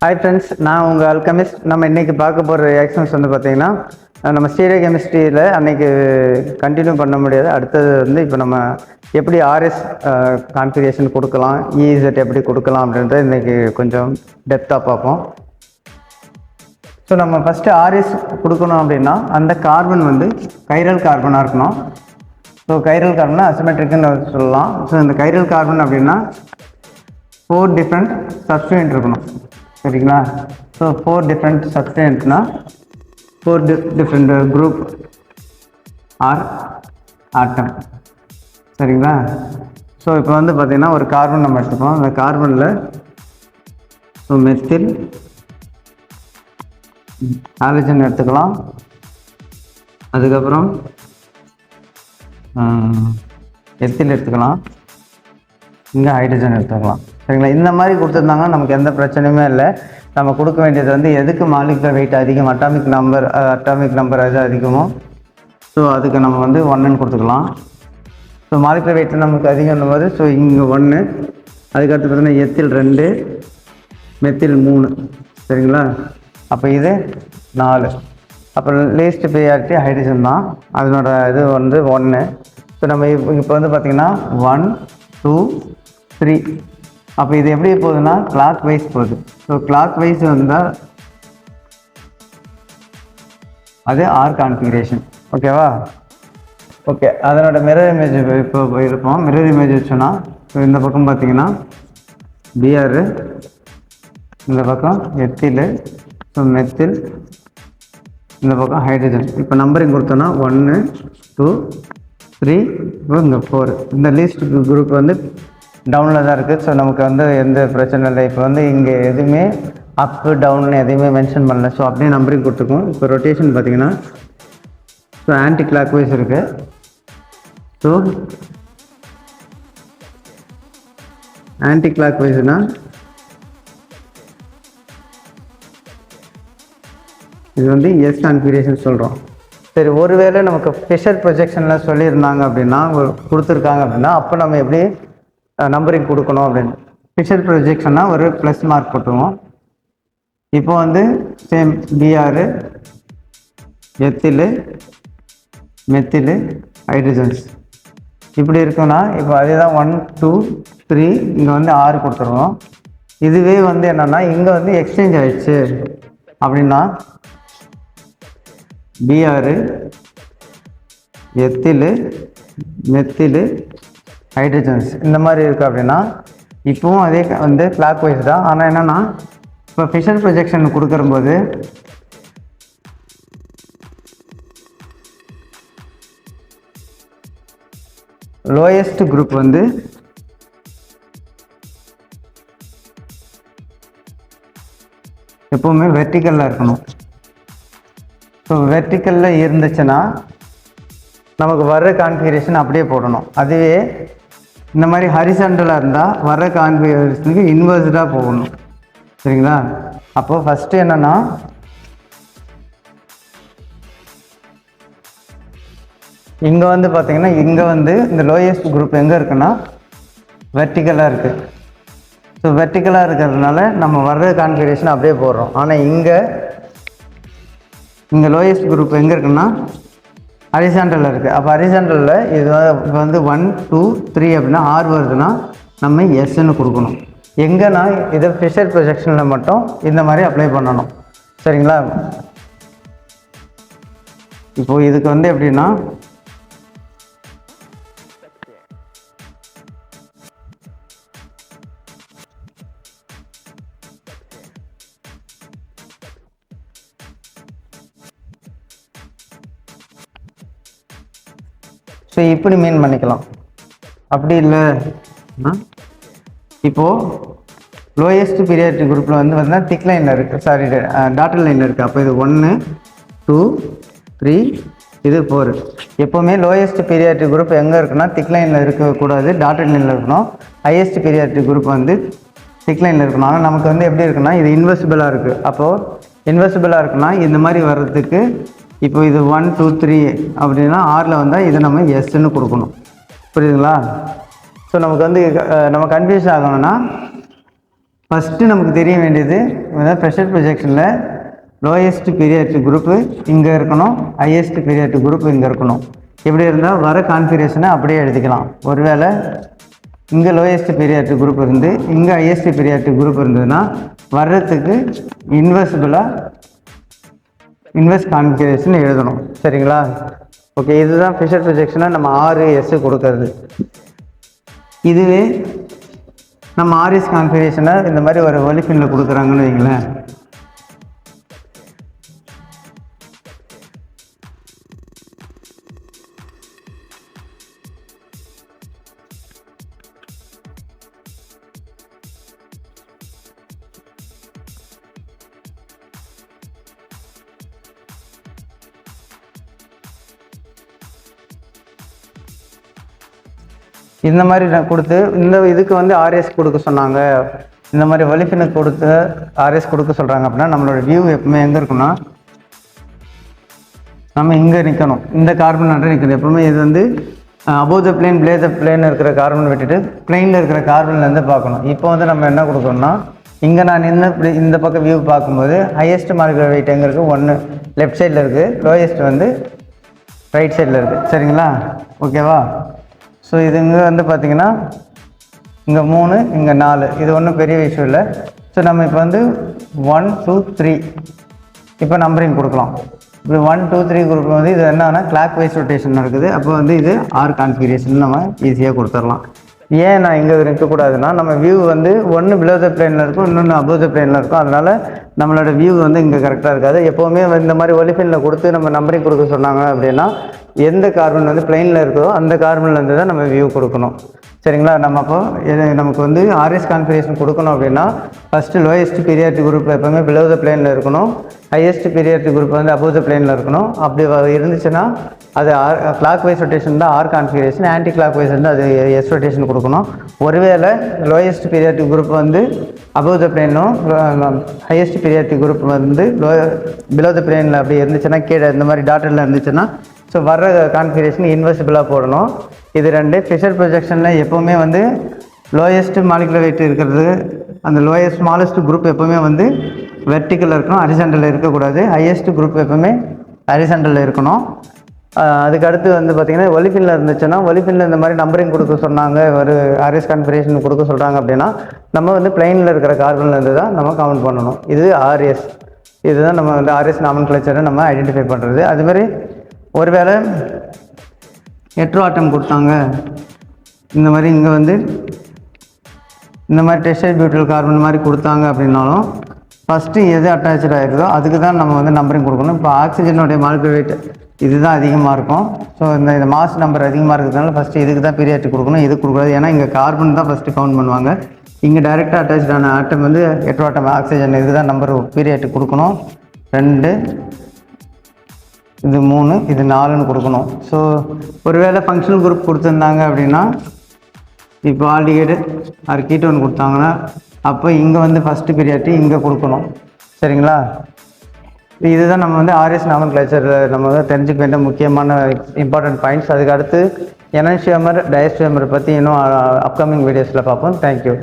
Hi friends, நான் உங்கள் alchemist. நம்ம இன்றைக்கி பார்க்க போகிற ரியாக்ஷன்ஸ் வந்து பார்த்திங்கன்னா, நம்ம ஸ்டீரியோ கெமிஸ்ட்ரியில் அன்றைக்கி கண்டினியூ பண்ண முடியாது. அடுத்தது வந்து இப்போ நம்ம எப்படி ஆர்எஸ் கான்ஃபிகரேஷன் கொடுக்கலாம், இஇசட் எப்படி கொடுக்கலாம் அப்படின்றத இன்றைக்கி கொஞ்சம் டெப்த்தாக பார்ப்போம். ஸோ நம்ம ஃபஸ்ட்டு ஆர்எஸ் கொடுக்கணும் அப்படின்னா அந்த கார்பன் வந்து கைரல் கார்பனாக இருக்கணும். ஸோ கைரல் கார்பனை அசிமெட்ரிக்குன்னு சொல்லலாம். ஸோ இந்த கைரல் கார்பன் அப்படின்னா 4 டிஃப்ரெண்ட் சப்ஸ்டிட்யூயன்ட் இருக்கணும். சரிங்களா? ஸோ 4 டிஃப்ரெண்ட் சப்ஸ்டிட்யூயன்ட்னா 4 டிஃப்ரெண்ட் குரூப் ஆர் ஆட்டம். சரிங்களா? ஸோ இப்போ வந்து பார்த்திங்கன்னா ஒரு கார்பன் நம்ம எடுத்துப்போம். அந்த கார்பனில் ஸோ மெத்தில் ஹாலஜன் எடுத்துக்கலாம். அதுக்கப்புறம் எத்தில் எடுத்துக்கலாம். இங்கே ஹைட்ரஜன் எடுத்துக்கலாம். சரிங்களா? இந்த மாதிரி கொடுத்துருந்தாங்கன்னா நமக்கு எந்த பிரச்சனையுமே இல்லை. நம்ம கொடுக்க வேண்டியது வந்து எதுக்கு மாலிகுலர் வெயிட் அதிகம், அட்டாமிக் நம்பர் எது அதிகமோ ஸோ அதுக்கு நம்ம வந்து 1ன்னு கொடுத்துக்கலாம். ஸோ மாலிகுலர் வெயிட் நமக்கு அதிகம்னும் போது ஸோ இங்கே 1, அதுக்கடுத்து பார்த்தீங்கன்னா எத்தில் 2, மெத்தில் 3. சரிங்களா? அப்போ இது 4. அப்புறம் லீஸ்ட் ப்ரியாரிட்டி ஹைட்ரஜன் தான், அதனோட இது வந்து 1. ஸோ நம்ம இப்போ வந்து பார்த்திங்கன்னா 1, 2, 3. அப்போ இது எப்படி போகுதுன்னா கிளாக் வைஸ் போகுது. ஸோ கிளாக் வைஸ் வந்தால் அது ஆர் கான்ஃபிகரேஷன். ஓகேவா? ஓகே, அதனோட மிரர் இமேஜ் இப்போ இருப்போம். மிரர் இமேஜ் வச்சோன்னா ஸோ இந்த பக்கம் பார்த்தீங்கன்னா பிஆர், இந்த பக்கம் எத்தில், ஸோ மெத்தில், இந்த பக்கம் ஹைட்ரஜன். இப்போ நம்பரிங் கொடுத்தோன்னா 1, 2, 3, இப்போ இங்கே 4. இந்த லீஸ்ட் குரூப் வந்து டவுனில் தான் இருக்குது. ஸோ நமக்கு வந்து எந்த பிரச்சனை இல்லை. இப்போ வந்து இங்கே எதுவுமே அப்பு டவுன்னு எதையுமே மென்ஷன் பண்ணல. ஸோ அப்படியே நம்பரிங் கொடுத்துருக்கோம். இப்போ ரொட்டேஷன் பார்த்தீங்கன்னா ஸோ ஆன்டி கிளாக் வைஸ் இருக்குது. ஸோ ஆன்டி கிளாக் வைஸ்னால் இது வந்து எஸ் கான்ஃபிகரேஷன் சொல்கிறோம். சரி, ஒருவேளை நமக்கு ஃபிஷர் ப்ரொஜெக்ஷனில் சொல்லியிருந்தாங்க அப்படின்னா, கொடுத்துருக்காங்க அப்படின்னா, அப்போ நம்ம எப்படி நம்பரிங் கொடுக்கணும் அப்படின்னு ஃபிஷர் ப்ரொஜெக்ஷன்னா ஒரு ப்ளஸ் மார்க் போட்டுருவோம். இப்போ வந்து same PR, ethyl, methyl, hydrogens இப்படி இருக்குன்னா இப்போ அதே தான் 1, 2, 3 இங்கே வந்து 6 கொடுத்துருவோம். இதுவே வந்து என்னென்னா இங்கே வந்து எக்ஸ்சேஞ்ச் ஆகிடுச்சு அப்படின்னா பிஆர், எத்தில், மெத்தில், ஹைட்ரஜன்ஸ் இந்த மாதிரி இருக்குது அப்படின்னா இப்போவும் அதே வந்து கிளாக் வைஸ் தான். ஆனால் என்னென்னா இப்போ ஃபிஷர் ப்ரொஜெக்ஷன் கொடுக்கும்போது லோயஸ்ட் குரூப் வந்து எப்போவுமே வெர்டிக்கலில் இருக்கணும். ஸோ வெர்டிக்கலில் இருந்துச்சுன்னா நமக்கு வர்ற கான்ஃபிகரேஷன் அப்படியே போடணும். அதுவே இந்த மாதிரி ஹரிசாண்டலாக இருந்தால் வர்ற கான்ஃபிகரேஷனுக்கு இன்வெர்ஸ்டாக போகணும். சரிங்களா? அப்போது ஃபஸ்ட்டு என்னென்னா இங்கே வந்து பார்த்திங்கன்னா இங்கே வந்து இந்த லோயஸ்ட் குரூப் எங்கே இருக்குன்னா வெர்டிக்கலாக இருக்குது. ஸோ வெர்டிக்கலாக இருக்கிறதுனால நம்ம வர்ற கான்ஃபிகரேஷன் அப்படியே போடுறோம். ஆனால் இங்கே லோயஸ்ட் குரூப் எங்கே இருக்குன்னா ஹரிசாண்டலில் இருக்குது. அப்போ ஹரிசாண்டலில் இது வந்து 1, 2, 3 அப்படின்னா 6 வருதுன்னா நம்ம எஸ்ன்னு கொடுக்கணும். எங்கன்னா இதை ஃபிஷர் ப்ரொஜெக்ஷனில் மட்டும் இந்த மாதிரி அப்ளை பண்ணணும். சரிங்களா? இப்போது இதுக்கு வந்து எப்படின்னா ஸோ இப்படி மீன் பண்ணிக்கலாம். அப்படி இல்லை இப்போது லோயஸ்ட் பீரியாரிட்டி குரூப்பில் வந்து பார்த்தீங்கன்னா திக் லைனில் இருக்குது, சாரி டாட்டர் லைனில் இருக்குது. அப்போ இது 1, 2, 3, இது 4. எப்போவுமே லோயஸ்ட் பீரியாரிட்டி குரூப் எங்கே இருக்குன்னா திக் லைனில் இருக்கக்கூடாது, டாட்டர் லைனில் இருக்கணும். ஹையஸ்ட் பீரியாரிட்டி குரூப் வந்து திக் லைனில் இருக்கணும். ஆனால் நமக்கு வந்து எப்படி இருக்குன்னா இது இன்வெர்சிபிளாக இருக்குது. அப்போது இன்வெர்சிபிளாக இருக்குன்னா இந்த மாதிரி வர்றதுக்கு இப்போ இது 1, 2, 3 அப்படின்னா 6ல் வந்தால் இதை நம்ம எஸ்ன்னு கொடுக்கணும். புரியுதுங்களா? ஸோ நமக்கு வந்து நம்ம கன்ஃபியூஸ் ஆகணும்னா ஃபஸ்ட்டு நமக்கு தெரிய வேண்டியது அதாவது ப்ரெஷர் ப்ரொஜெக்ஷனில் லோயஸ்ட் பீரியாட்ரிக் குரூப்பு இங்கே இருக்கணும், ஹையஸ்ட் பீரியாட்ரிக் குரூப் இங்கே இருக்கணும். இப்படி இருந்தால் வர கான்ஃபிகரேஷனை அப்படியே எழுதிக்கலாம். ஒருவேளை இங்கே லோயஸ்ட் பீரியாட்ரிக் குரூப் இருந்து இங்கே ஹையஸ்ட் பீரியாட்ரிக் குரூப் இருந்ததுன்னா வர்றதுக்கு இன்வெர்ஸ் கான்ஃபிகரேஷன் எழுதணும். சரிங்களா? ஓகே, இதுதான் ப்ரெஷர் ப்ரொஜெக்ஷனை நம்ம 6S கொடுக்கறது. இதுவே நம்ம ஆர்எஸ் கான்ஃபிகரேஷனை இந்த மாதிரி ஒரு ஒலிஃபினில் கொடுக்குறாங்கன்னு வைங்களேன். இந்த மாதிரி நான் கொடுத்து இந்த இதுக்கு வந்து ஆர்எஸ் கொடுக்க சொன்னாங்க, இந்த மாதிரி ஒலிஃபினுக்கு கொடுத்து ஆர்எஸ் கொடுக்க சொல்கிறாங்க அப்படின்னா நம்மளோட வியூ எப்பவுமே எங்கே இருக்குன்னா நம்ம இங்கே நிற்கணும், இந்த கார்பன் நட்டு நிற்கணும். எப்பவுமே இது வந்து above the plane play the plane இருக்கிற கார்பன் விட்டுட்டு பிளெயினில் இருக்கிற கார்பன்லேருந்து பார்க்கணும். இப்போ வந்து நம்ம என்ன கொடுக்கணும்னா இங்கே நான் நின்று இந்த பக்கம் வியூ பார்க்கும்போது ஹையஸ்ட் மாலிகுலர் வெயிட் எங்கே இருக்குது, 1 லெஃப்ட் சைடில் இருக்குது, லோயஸ்ட் வந்து ரைட் சைடில் இருக்குது. சரிங்களா? ஓகேவா? ஸோ இது இங்கே வந்து பார்த்திங்கன்னா இங்கே 3 இங்கே 4, இது ஒன்றும் பெரிய விஷயம் இல்லை. ஸோ நம்ம இப்போ வந்து 1 2 3 இப்போ நம்பரிங் கொடுக்கலாம். இப்போ 1 2 3 குரூப் வந்து இது என்னன்னா கிளாக் வைஸ் ரொட்டேஷன் நடக்குது. அப்போ வந்து இது ஆர் கான்ஃபிகரேஷன் நம்ம ஈஸியாக கொடுத்துடலாம். ஏன் நான் இங்கே இருக்கக்கூடாதுன்னா நம்ம வியூ வந்து ஒன்று பிலோ த பிளேனில் இருக்கும், இன்னொன்று அபோவ் த பிளேனில் இருக்கும். அதனால் நம்மளோட வியூ வந்து இங்கே கரெக்டாக இருக்காது. எப்போவுமே இந்த மாதிரி ஒலிஃபினில் கொடுத்து நம்ம நம்பரிங் கொடுக்க சொன்னாங்க அப்படின்னா எந்த கார்பன் வந்து பிளெயினில் இருக்குதோ அந்த கார்பன்லேருந்து தான் நம்ம வியூ கொடுக்கணும். சரிங்களா? நம்ம அப்போ நமக்கு வந்து ஆர்எஸ் கான்ஃபிகரேஷன் கொடுக்கணும் அப்படின்னா ஃபஸ்ட்டு லோயஸ்ட் பீரியாட்ரிக் குரூப் எப்போவுமே பிலோ த பிளேனில் இருக்கணும், ஹையஸ்ட் பீரியாட்ரிக் குரூப் வந்து அபோவ் த பிளேனில் இருக்கணும். அப்படி இருந்துச்சுன்னா அது கிளாக் வைஸ் ரொட்டேஷன் தான் R configuration, anticlockwise வந்து அது எஸ் ரொட்டேஷன் கொடுக்கணும். ஒருவேளை லோயஸ்ட் பீரியாட்ரிக் குரூப் வந்து அபோவ் த பிளேனும் ஹையஸ்ட் பீரியாட்ரிக் குரூப் வந்து பிலோ த பிளேனில் அப்படி இருந்துச்சுன்னா கீழே இந்த மாதிரி டாட்டரில் இருந்துச்சுன்னா ஸோ வர்ற கான்ஃபிகரேஷன் இன்வெர்சிபிளாக போடணும். இது ரெண்டு ப்ரெஷர் ப்ரொஜெக்ஷனில் எப்போவுமே வந்து லோயஸ்ட் மாலிகுலர் வெயிட் இருக்கிறது, அந்த லோயஸ்ட் ஸ்மாலஸ்ட் குரூப் எப்போவுமே வந்து வெர்டிக்கலில் இருக்கணும், ஹரிசாண்டலில் இருக்கக்கூடாது. ஹையஸ்ட் குரூப் எப்போவுமே ஹரிசாண்டலில் இருக்கணும். அதுக்கு அடுத்து வந்து பார்த்திங்கன்னா ஒலிஃபினில் இருந்துச்சுன்னா ஒலிஃபினில் இந்த மாதிரி நம்பரிங் கொடுக்க சொன்னாங்க, ஒரு ஆர்எஸ் கான்ஃபிகரேஷன் கொடுக்க சொல்கிறாங்க அப்படின்னா நம்ம வந்து பிளைனில் இருக்கிற கார்பன்லேருந்து தான் நம்ம கவுண்ட் பண்ணணும். இது ஆர்எஸ், இதுதான் நம்ம வந்து ஆர்எஸ் நாமன்கிளேச்சரை நம்ம ஐடென்டிஃபை பண்ணுறது. அதுமாதிரி ஒருவேளை ஹெட்ரோ ஆட்டம் கொடுத்தாங்க, இந்த மாதிரி இங்கே வந்து இந்த மாதிரி டெர்ஷியரி பியூட்டைல் கார்பன் மாதிரி கொடுத்தாங்க அப்படின்னாலும் ஃபஸ்ட்டு எது அட்டாச்சு ஆகிருக்கோ அதுக்கு தான் நம்ம வந்து நம்பரிங் கொடுக்கணும். இப்போ ஆக்சிஜனுடைய மாலிகுலர் வெயிட் இதுதான் அதிகமாக இருக்கும். ஸோ இந்த மாஸ் நம்பர் அதிகமாக இருக்கிறதுனால ஃபஸ்ட்டு இதுக்கு தான் பீரியாட்ரிக் கொடுக்கணும், இது கொடுக்கூடாது. ஏன்னா இங்கே கார்பன் தான் ஃபஸ்ட்டு கவுண்ட் பண்ணுவாங்க. இங்கே டைரெக்டாக அட்டாச்சான ஆட்டம் வந்து ஹெட்ரோ ஆட்டம் ஆக்சிஜன், இதுக்கு தான் நம்பர் பீரியாட்ரிக் கொடுக்கணும். 2 இது 3 இது 4ன்னு கொடுக்கணும். ஸோ ஒருவேளை ஃபங்க்ஷனல் குரூப் கொடுத்துருந்தாங்க அப்படின்னா இப்போ ஆல்டிஹைடு ஆர் கீட்டோன் கொடுத்தாங்கன்னா அப்போ இங்கே வந்து ஃபஸ்ட்டு பீரியாட்ரி இங்கே கொடுக்கணும். சரிங்களா? இதுதான் நம்ம வந்து ஆர்எஸ் நாமன்கிளேச்சரில் நம்ம வந்து தெரிஞ்சுக்க வேண்டிய முக்கியமான இம்பார்ட்டன்ட் பாயிண்ட்ஸ். அதுக்கு அடுத்து எனான்சியோமர் டயஸ்டியோமர் பற்றி இன்னும் அப்கமிங் வீடியோஸில் பார்ப்போம். தேங்க்யூ.